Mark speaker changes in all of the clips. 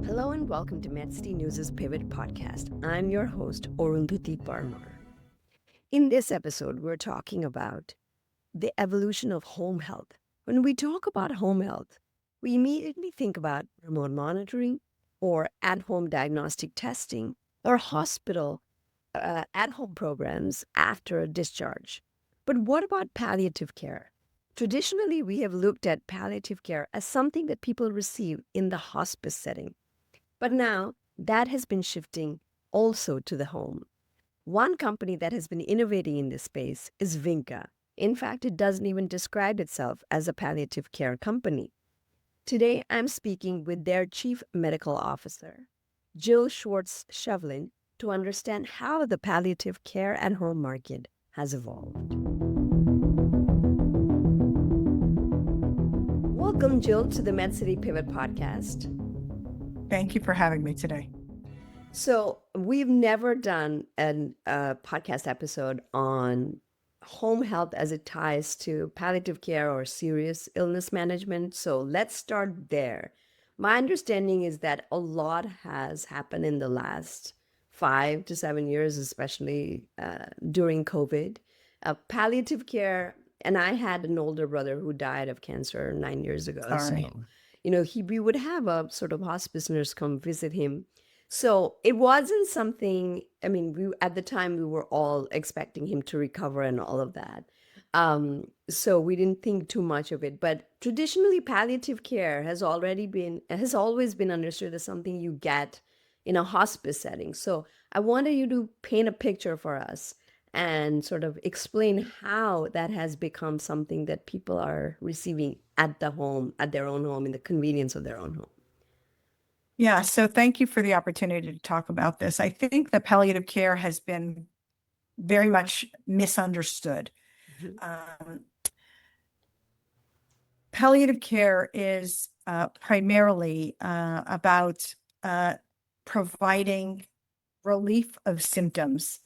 Speaker 1: Hello and welcome to MedCity News' Pivot Podcast. I'm your host, Arundhati Parmar. In this episode, we're talking about the evolution of home health. When we talk about home health, we immediately think about remote monitoring or at-home diagnostic testing or hospital at-home programs after a discharge. But what about palliative care? Traditionally, we have looked at palliative care as something that people receive in the hospice setting. But now that has been shifting also to the home. One company that has been innovating in this space is Vinca. In fact, it doesn't even describe itself as a palliative care company. Today, I'm speaking with their Chief Medical Officer, Jill Schwartz-Chevlin, to understand how the palliative care and home market has evolved. Welcome, Jill, to the MedCity Pivot Podcast.
Speaker 2: Thank you for having me today.
Speaker 1: So we've never done a podcast episode on home health as it ties to palliative care or serious illness management. So let's start there. My understanding is that a lot has happened in the last 5 to 7 years, especially during COVID. Palliative care, and I had an older brother who died of cancer 9 years ago.
Speaker 2: Sorry.
Speaker 1: So, we would have a sort of hospice nurse come visit him. So it wasn't something, at the time we were all expecting him to recover and all of that. So we didn't think too much of it. But traditionally, palliative care has always been understood as something you get in a hospice setting. So I wanted you to paint a picture for us and sort of explain how that has become something that people are receiving at the home, at their own home, in the convenience of their own home.
Speaker 2: Yeah, so thank you for the opportunity to talk about this. I think that palliative care has been very much misunderstood. Palliative care is primarily about providing relief of symptoms,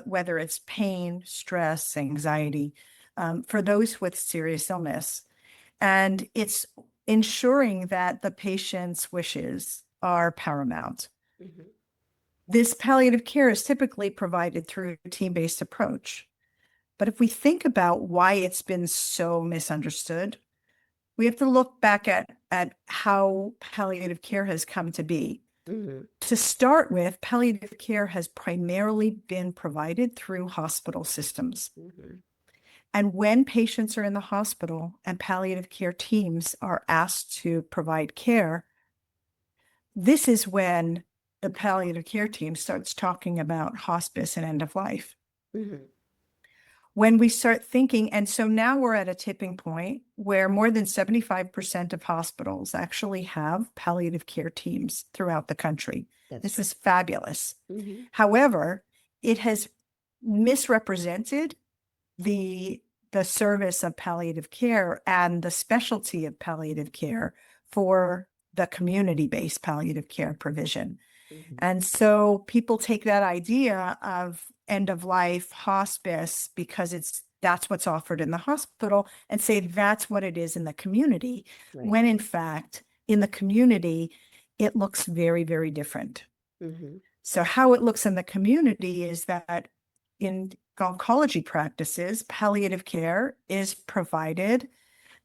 Speaker 2: whether it's pain, stress, anxiety, for those with serious illness. And it's ensuring that the patient's wishes are paramount.
Speaker 1: Mm-hmm.
Speaker 2: This palliative care is typically provided through a team-based approach. But if we think about why it's been so misunderstood, we have to look back at how palliative care has come to be.
Speaker 1: Mm-hmm.
Speaker 2: To start with, palliative care has primarily been provided through hospital systems.
Speaker 1: Mm-hmm.
Speaker 2: And when patients are in the hospital and palliative care teams are asked to provide care, this is when the palliative care team starts talking about hospice and end of life.
Speaker 1: Mm-hmm.
Speaker 2: When we start thinking, and so now we're at a tipping point where more than 75% of hospitals actually have palliative care teams throughout the country. This is fabulous.
Speaker 1: Mm-hmm.
Speaker 2: However, it has misrepresented the service of palliative care and the specialty of palliative care for the community-based palliative care provision.
Speaker 1: Mm-hmm.
Speaker 2: And so people take that idea of end of life hospice because that's what's offered in the hospital and say that's what it is in the community,
Speaker 1: Right.
Speaker 2: when in fact in the community it looks very, very different.
Speaker 1: Mm-hmm.
Speaker 2: So how it looks in the community is that in oncology practices, palliative care is provided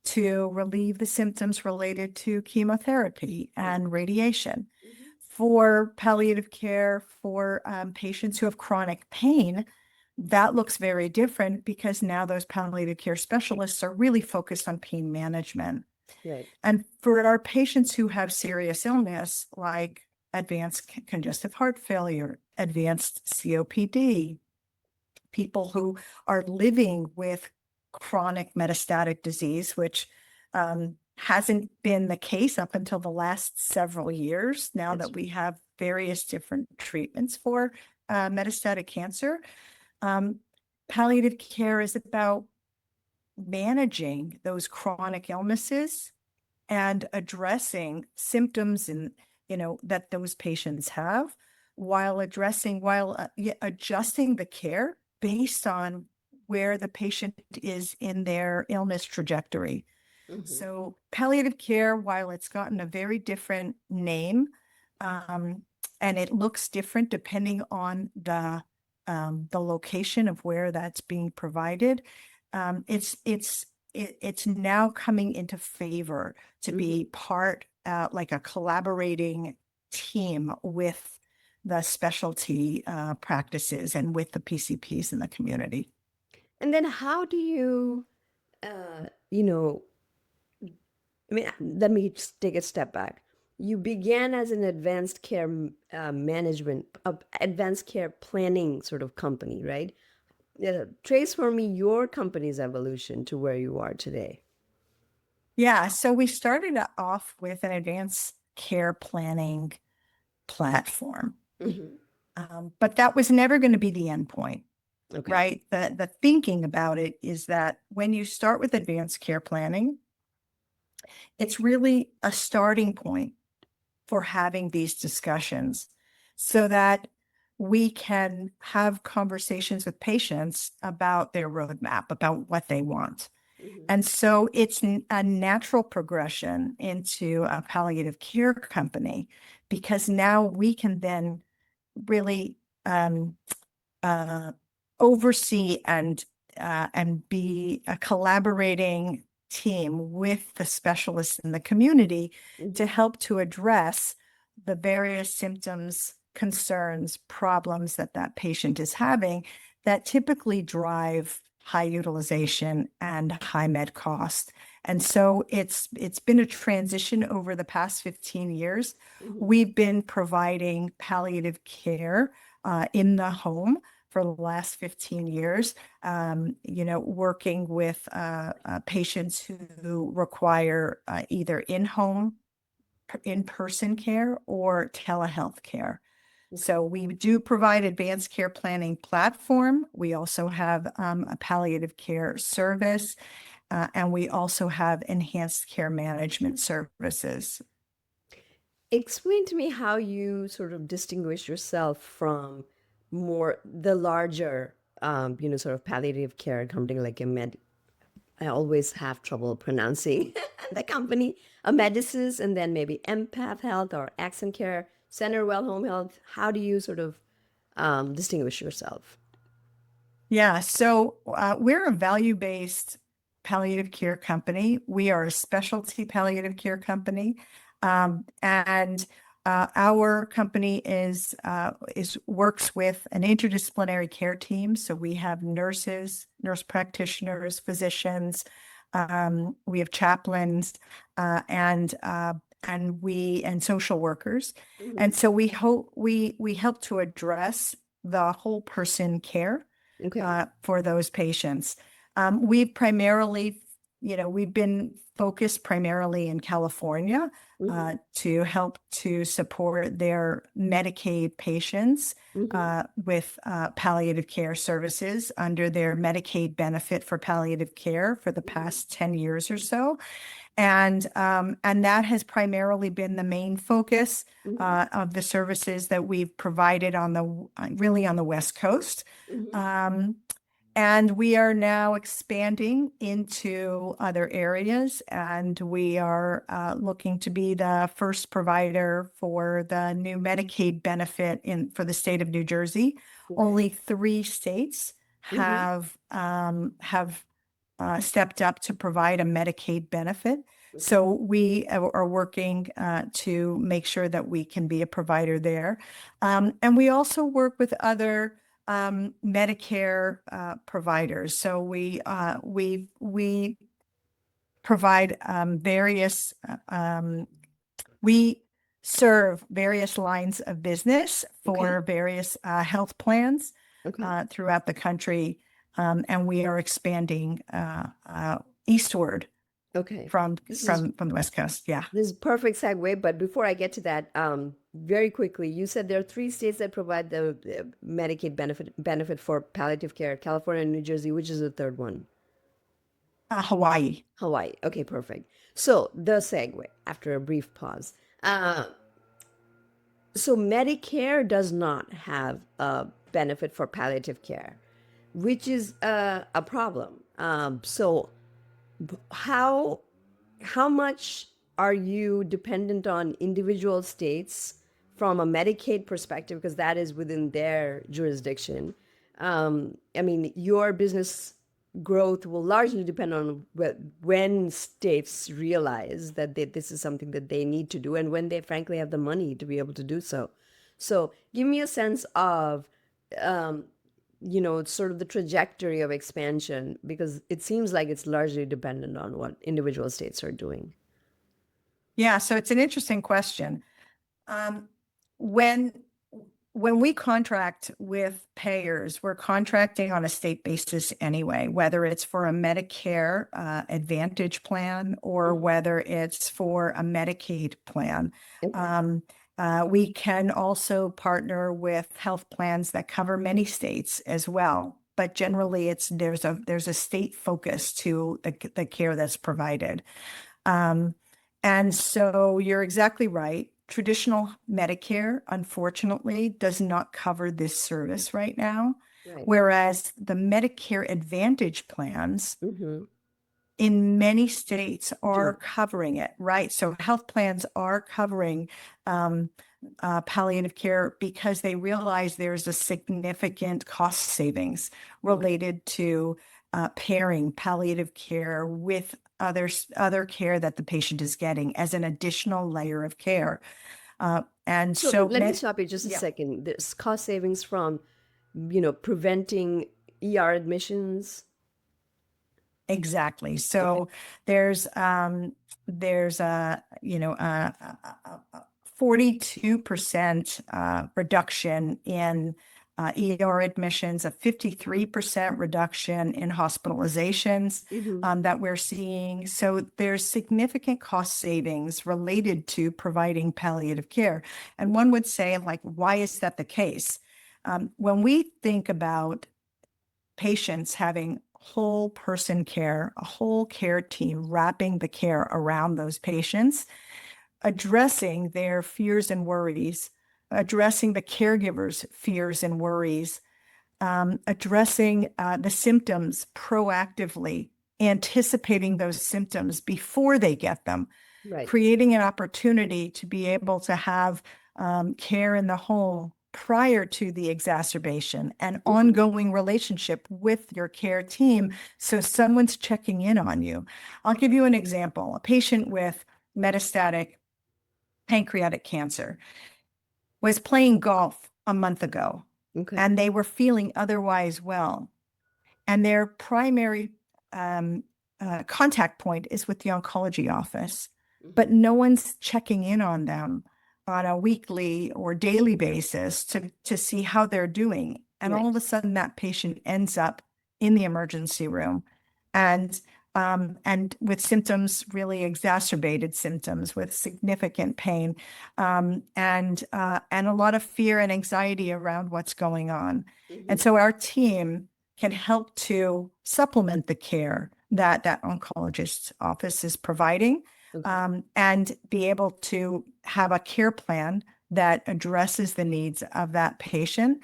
Speaker 2: to relieve the symptoms related to chemotherapy and radiation.
Speaker 1: Mm-hmm.
Speaker 2: For palliative care for patients who have chronic pain, that looks very different because now those palliative care specialists are really focused on pain management.
Speaker 1: Right.
Speaker 2: And for our patients who have serious illness like advanced congestive heart failure, advanced COPD, people who are living with chronic metastatic disease, which hasn't been the case up until the last several years, now that we have various different treatments for metastatic cancer. Palliative care is about managing those chronic illnesses and addressing symptoms that those patients have while adjusting the care based on where the patient is in their illness trajectory.
Speaker 1: Mhm.
Speaker 2: So palliative care, while it's gotten a very different name, and it looks different depending on the location of where that's being provided, it's now coming into favor to be part, like a collaborating team with the specialty practices and with the PCPs in the community.
Speaker 1: And then how do you, you know, I mean, let me just take a step back. You began as an advanced care management, advanced care planning sort of company, right? Trace for me your company's evolution to where you are today.
Speaker 2: Yeah, so we started off with an advanced care planning platform, but that was never going to be the end point,
Speaker 1: Okay.
Speaker 2: right? The thinking about it is that when you start with advanced care planning, it's really a starting point for having these discussions so that we can have conversations with patients about their roadmap, about what they want. And so it's a natural progression into a palliative care company because now we can then really oversee and be a collaborating team with the specialists in the community to help to address the various symptoms, concerns, problems that that patient is having that typically drive high utilization and high med cost. And so it's been a transition over the past 15 years. We've been providing palliative care in the home for the last 15 years, working with patients who require either in-home, in-person care or telehealth care. So we do provide advanced care planning platform. We also have a palliative care service, and we also have enhanced care management services.
Speaker 1: Explain to me how you sort of distinguish yourself from more the larger, sort of palliative care company like a med. I always have trouble pronouncing the company, a Medicis, and then maybe Empath Health or Accent Care, Centerwell Home Health. How do you sort of distinguish yourself?
Speaker 2: Yeah, so we're a value-based palliative care company. We are a specialty palliative care company, and our company is works with an interdisciplinary care team. So we have nurses, nurse practitioners, physicians. We have chaplains, and social workers. And so we help to address the whole person care
Speaker 1: Okay.
Speaker 2: for those patients. We've been focused primarily in California to help to support their Medicaid patients with palliative care services under their Medicaid benefit for palliative care for the past 10 years or so. And that has primarily been the main focus of the services that we've provided really on the West Coast. And we are now expanding into other areas, and we are looking to be the first provider for the new Medicaid benefit for the state of New Jersey. Only 3 states have stepped up to provide a Medicaid benefit. So we are working to make sure that we can be a provider there. And we also work with other Medicare providers. So we provide we serve various lines of business for various health plans throughout the country. And we are expanding eastward from the West Coast. Yeah.
Speaker 1: This is perfect segue, but before I get to that, very quickly, you said there are 3 states that provide the Medicaid benefit for palliative care: California and New Jersey. Which is the third one?
Speaker 2: Hawaii.
Speaker 1: Hawaii. Okay, perfect. So the segue after a brief pause. So Medicare does not have a benefit for palliative care, which is a problem. So how how much are you dependent on individual states from a Medicaid perspective, because that is within their jurisdiction? I mean, your business growth will largely depend on when states realize that this is something that they need to do and when they frankly have the money to be able to do so. So give me a sense of um, sort of the trajectory of expansion, because it seems like it's largely dependent on what individual states are doing.
Speaker 2: Yeah, so it's an interesting question. Um, when when we contract with payers, we're contracting on a state basis anyway, whether it's for a Medicare Advantage plan or whether it's for a Medicaid plan.
Speaker 1: Okay.
Speaker 2: We can also partner with health plans that cover many states as well, but generally there's a state focus to the care that's provided. Um, and so you're exactly right. Traditional Medicare, unfortunately, does not cover this service right now,
Speaker 1: Right.
Speaker 2: whereas the Medicare Advantage plans
Speaker 1: Mm-hmm.
Speaker 2: in many states are
Speaker 1: Do.
Speaker 2: covering it, right? So health plans are covering um, palliative care because they realize there's a significant cost savings related to pairing palliative care with other care that the patient is getting as an additional layer of care. And
Speaker 1: So
Speaker 2: so,
Speaker 1: let me stop you just a
Speaker 2: yeah.
Speaker 1: second. There's cost savings from, preventing ER admissions.
Speaker 2: Exactly.
Speaker 1: Okay.
Speaker 2: So there's a 42% reduction in ER admissions, a 53% reduction in hospitalizations
Speaker 1: Mm-hmm.
Speaker 2: that we're seeing. So there's significant cost savings related to providing palliative care. And one would say, like, why is that the case? When we think about patients having whole person care, a whole care team wrapping the care around those patients, addressing their fears and worries, addressing the caregiver's fears and worries, addressing the symptoms proactively, anticipating those symptoms before they get them,
Speaker 1: Right.
Speaker 2: creating an opportunity to be able to have care in the home prior to the exacerbation, an
Speaker 1: Mm-hmm.
Speaker 2: ongoing relationship with your care team. So someone's checking in on you. I'll give you an example. A patient with metastatic pancreatic cancer was playing golf a month ago
Speaker 1: Okay.
Speaker 2: and they were feeling otherwise well. And their primary um, contact point is with the oncology office, but
Speaker 1: Mm-hmm.
Speaker 2: no one's checking in on them on a weekly or daily basis to see how they're doing. And all of
Speaker 1: Right.
Speaker 2: a sudden, that patient ends up in the emergency room, and and with symptoms, really exacerbated symptoms, with significant pain, and a lot of fear and anxiety around what's going on. And
Speaker 1: Mm-hmm.
Speaker 2: so our team can help to supplement the care that that oncologist's office is providing,
Speaker 1: Okay.
Speaker 2: and be able to have a care plan that addresses the needs of that patient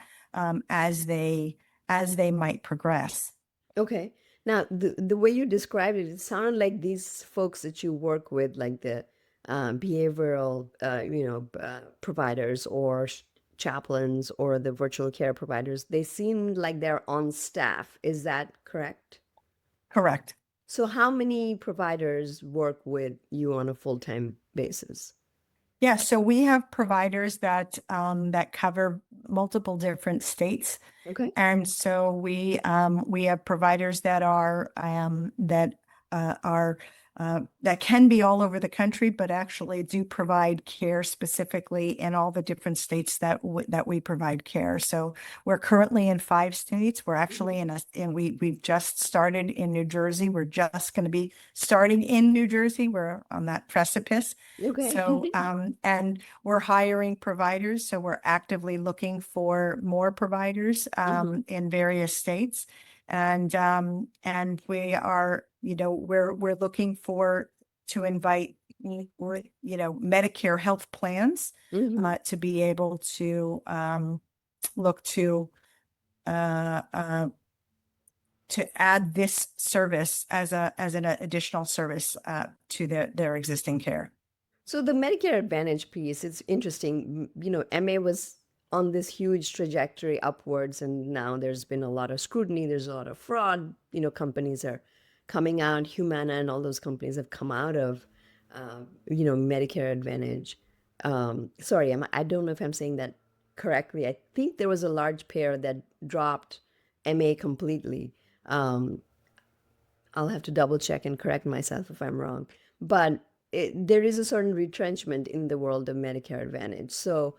Speaker 2: as they might progress.
Speaker 1: Okay. Now, the way you described it, it sounded like these folks that you work with, like the behavioral, providers or chaplains or the virtual care providers, they seem like they're on staff. Is that correct?
Speaker 2: Correct.
Speaker 1: So, how many providers work with you on a full-time basis?
Speaker 2: Yeah, so we have providers that cover multiple different states.
Speaker 1: Okay.
Speaker 2: And so we have providers that can be all over the country, but actually do provide care specifically in all the different states that we provide care. So we're currently in 5 states. We're actually and we've just started in New Jersey. We're just going to be starting in New Jersey. We're on that precipice.
Speaker 1: Okay.
Speaker 2: So, and we're hiring providers. So we're actively looking for more providers
Speaker 1: Hmm.
Speaker 2: in various states. And we are, we're looking for to invite, Medicare health plans
Speaker 1: Hmm.
Speaker 2: to be able to look to uh, uh, add this service as an additional service to their existing care.
Speaker 1: So the Medicare Advantage piece, it's interesting. MA was on this huge trajectory upwards, and now there's been a lot of scrutiny. There's a lot of fraud. Companies are coming out. Humana and all those companies have come out of, Medicare Advantage. Sorry, I don't know if I'm saying that correctly. I think there was a large payer that dropped MA completely. Um, I'll have to double check and correct myself if I'm wrong. But there is a certain retrenchment in the world of Medicare Advantage. So,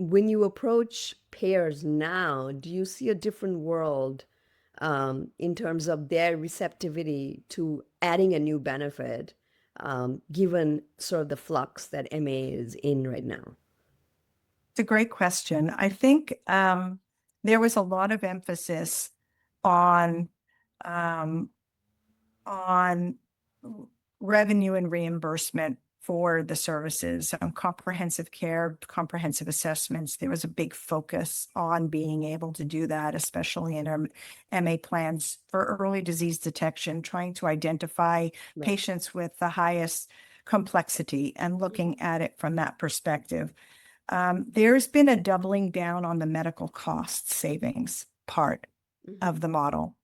Speaker 1: when you approach payers now, do you see a different world in terms of their receptivity to adding a new benefit, given sort of the flux that MA is in right now?
Speaker 2: It's a great question. I think there was a lot of emphasis on um, on revenue and reimbursement for the services, comprehensive care, comprehensive assessments. There was a big focus on being able to do that, especially in our MA plans for early disease detection, trying to identify
Speaker 1: Right.
Speaker 2: patients with the highest complexity and looking at it from that perspective. There's been a doubling down on the medical cost savings part of the model.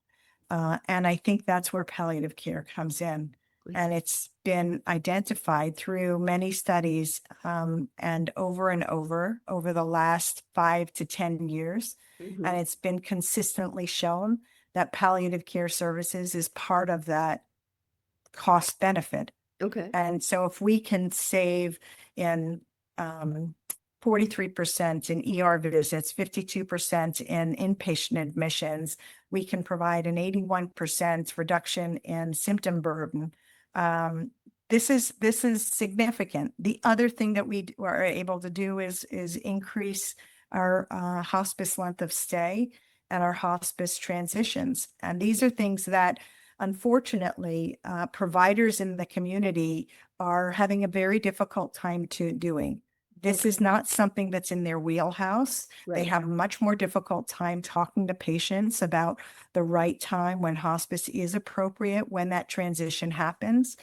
Speaker 2: And I think that's where palliative care comes in. And it's been identified through many studies and over the last 5 to 10 years.
Speaker 1: Mhm.
Speaker 2: And it's been consistently shown that palliative care services is part of that cost benefit.
Speaker 1: Okay.
Speaker 2: And so if we can save in 43% in ER visits, 52% in inpatient admissions, we can provide an 81% reduction in symptom burden. This is significant. The other thing that we are able to do is increase our hospice length of stay and our hospice transitions. And these are things that, unfortunately, providers in the community are having a very difficult time to doing. This is not something that's in their wheelhouse. They
Speaker 1: Right.
Speaker 2: have a much more difficult time talking to patients about the right time when hospice is appropriate, when that transition happens.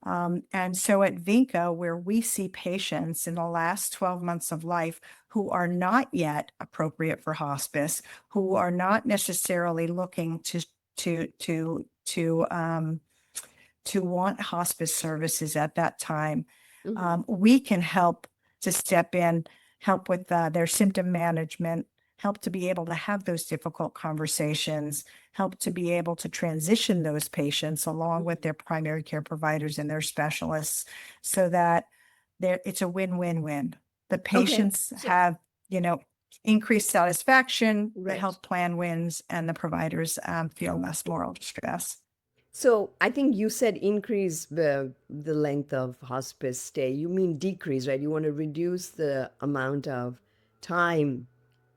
Speaker 2: And so at Vinca, where we see patients in the last 12 months of life who are not yet appropriate for hospice, who are not necessarily looking to want hospice services at that time, we can help to step in, help with their symptom management, help to be able to have those difficult conversations, help to be able to transition those patients along with their primary care providers and their specialists so that it's a win-win-win. The patients have, increased satisfaction, the
Speaker 1: Right.
Speaker 2: health plan wins, and the providers feel less moral distress.
Speaker 1: So I think you said increase the length of hospice stay. You mean decrease, right? You want to reduce the amount of time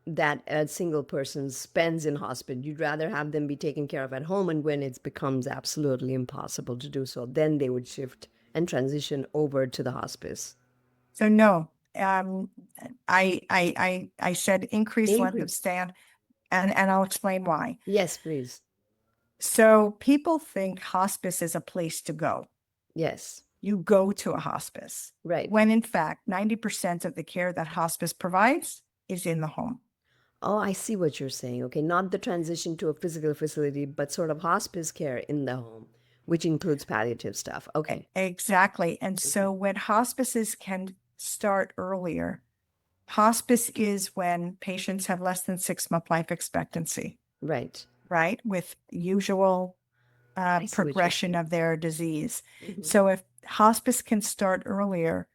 Speaker 1: that a single person spends in hospice. You'd rather have them be taken care of at home, and when it becomes absolutely impossible to do so, then they would shift and transition over to the hospice.
Speaker 2: So no, I said increased length of
Speaker 1: Increase.
Speaker 2: stay, and I'll explain why.
Speaker 1: Yes, please.
Speaker 2: So people think hospice is a place to go.
Speaker 1: Yes.
Speaker 2: You go to a hospice.
Speaker 1: Right.
Speaker 2: When in fact, 90% of the care that hospice provides is in the home.
Speaker 1: Oh, I see what you're saying. Okay, not the transition to a physical facility, but sort of hospice care in the home, which includes palliative stuff. Okay.
Speaker 2: Exactly. And so when hospices can start earlier, hospice is when patients have less than 6-month life expectancy,
Speaker 1: Right.
Speaker 2: right? With usual
Speaker 1: I see what you're
Speaker 2: progression
Speaker 1: saying.
Speaker 2: of their disease.
Speaker 1: Mhm.
Speaker 2: So if hospice can start earlier,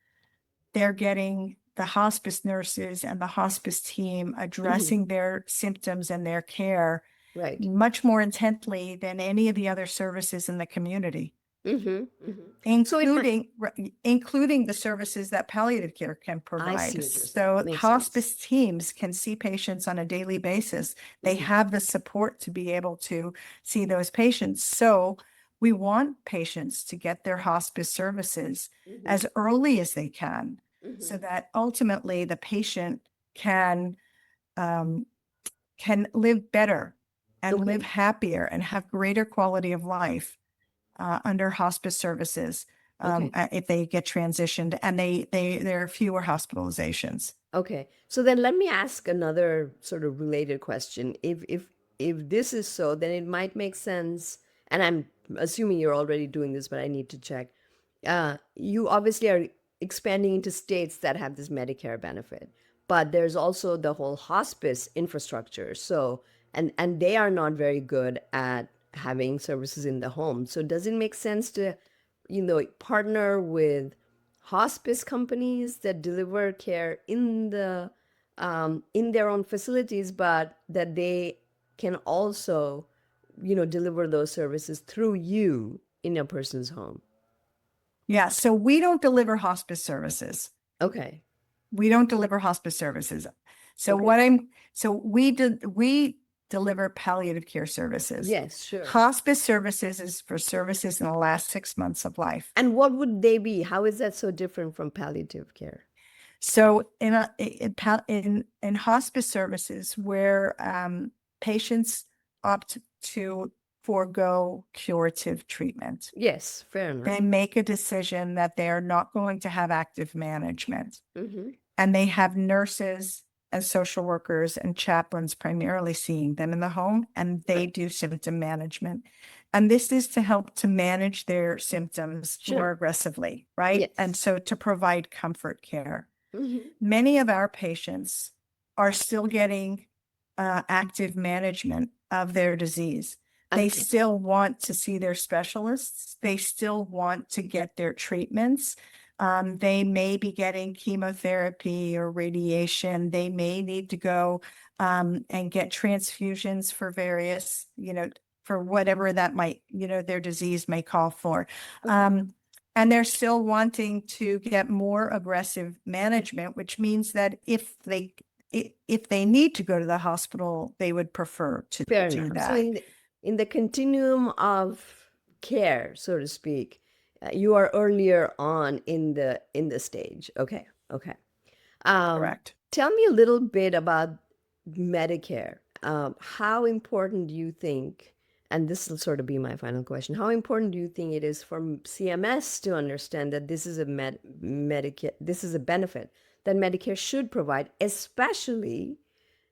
Speaker 2: they're getting the hospice nurses and the hospice team addressing their symptoms and their care
Speaker 1: Right.
Speaker 2: much more intently than any of the other services in the community,
Speaker 1: Mm-hmm. Mm-hmm. So it might.
Speaker 2: including the services that palliative care can
Speaker 1: I
Speaker 2: provide.
Speaker 1: see what you're saying.
Speaker 2: So
Speaker 1: Makes
Speaker 2: hospice
Speaker 1: sense.
Speaker 2: teams can see patients on a daily basis. They have the support to be able to see those patients. So we want patients to get their hospice services as early as they can, so that ultimately the patient can live better and live
Speaker 1: Okay.
Speaker 2: happier and have greater quality of life under hospice services
Speaker 1: Okay.
Speaker 2: if they get transitioned, and there are fewer hospitalizations.
Speaker 1: Okay. So then let me ask another sort of related question. If this is so, then it might make sense, and I'm assuming you're already doing this, but I need to check. You obviously are expanding into states that have this Medicare benefit, but there's also the whole hospice infrastructure. So, and they are not very good at having services in the home. So does it make sense to, partner with hospice companies that deliver care in their own facilities, but that they can also, deliver those services through you in a person's home?
Speaker 2: Yeah, so we don't deliver hospice services.
Speaker 1: Okay.
Speaker 2: We don't deliver hospice services. So
Speaker 1: Okay.
Speaker 2: we deliver palliative care services.
Speaker 1: Yes, sure.
Speaker 2: Hospice services is for services in the last 6 months of life.
Speaker 1: And what would they be? How is that so different from palliative care?
Speaker 2: So in hospice services, where patients opt to forego curative treatment,
Speaker 1: Yes, fair enough.
Speaker 2: they make a decision that they are not going to have active management,
Speaker 1: Mm-hmm.
Speaker 2: and they have nurses and social workers and chaplains primarily seeing them in the home, and they
Speaker 1: Right.
Speaker 2: do symptom management. And this is to help to manage their symptoms more
Speaker 1: Sure.
Speaker 2: aggressively, right? And
Speaker 1: Yes.
Speaker 2: so to provide comfort care.
Speaker 1: Mm-hmm.
Speaker 2: Many of our patients are still getting active management of their disease. They
Speaker 1: Okay.
Speaker 2: still want to see their specialists. They still want to get their treatments. They may be getting chemotherapy or radiation. They may need to go and get transfusions for various, for whatever that might, their disease may call for.
Speaker 1: Okay.
Speaker 2: And they're still wanting to get more aggressive management, which means that if they need to go to the hospital, they would prefer to
Speaker 1: Fair
Speaker 2: do
Speaker 1: enough. So
Speaker 2: that.
Speaker 1: in the continuum of care, so to speak, you are earlier on in the stage. Okay. Okay.
Speaker 2: Correct.
Speaker 1: Tell me a little bit about Medicare. How important do you think, and this will sort of be my final question, how important do you think it is for CMS to understand that this is a Medicare, this is a benefit that Medicare should provide, especially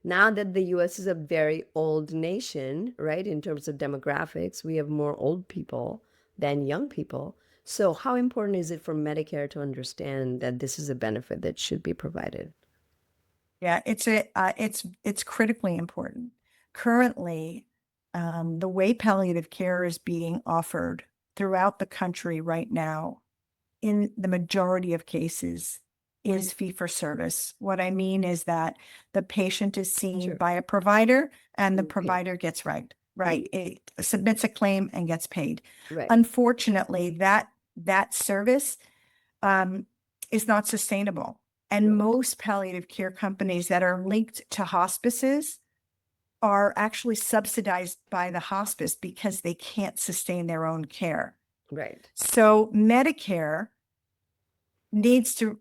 Speaker 1: now that the US is a very old nation, right? In terms of demographics, we have more old people than young people. So, how important is it for Medicare to understand that this is a benefit that should be provided?
Speaker 2: Yeah, it's critically important. Currently, the way palliative care is being offered throughout the country right now, in the majority of cases, is fee for service. What I mean is that the patient is seen
Speaker 1: Sure.
Speaker 2: by a provider, and the
Speaker 1: Okay.
Speaker 2: provider gets right, it submits a claim and gets paid.
Speaker 1: Right.
Speaker 2: Unfortunately, that service is not sustainable. And
Speaker 1: Right.
Speaker 2: most palliative care companies that are linked to hospices are actually subsidized by the hospice because they can't sustain their own care.
Speaker 1: Right.
Speaker 2: So Medicare needs to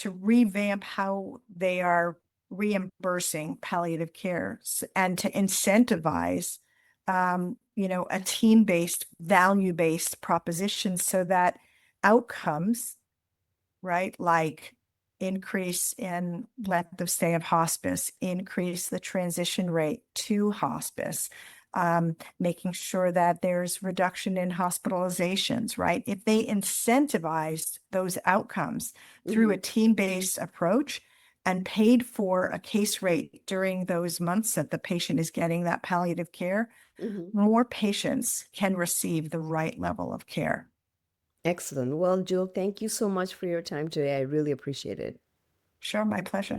Speaker 2: revamp how they are reimbursing palliative care and to incentivize a team-based, value-based proposition so that outcomes, right, like increase in length of stay of hospice, increase the transition rate to hospice, making sure that there's reduction in hospitalizations, right? If they incentivized those outcomes through a team-based approach and paid for a case rate during those months that the patient is getting that palliative care, more patients can receive the right level of care.
Speaker 1: Excellent. Well, Jill, thank you so much for your time today. I really appreciate it.
Speaker 2: Sure, my pleasure.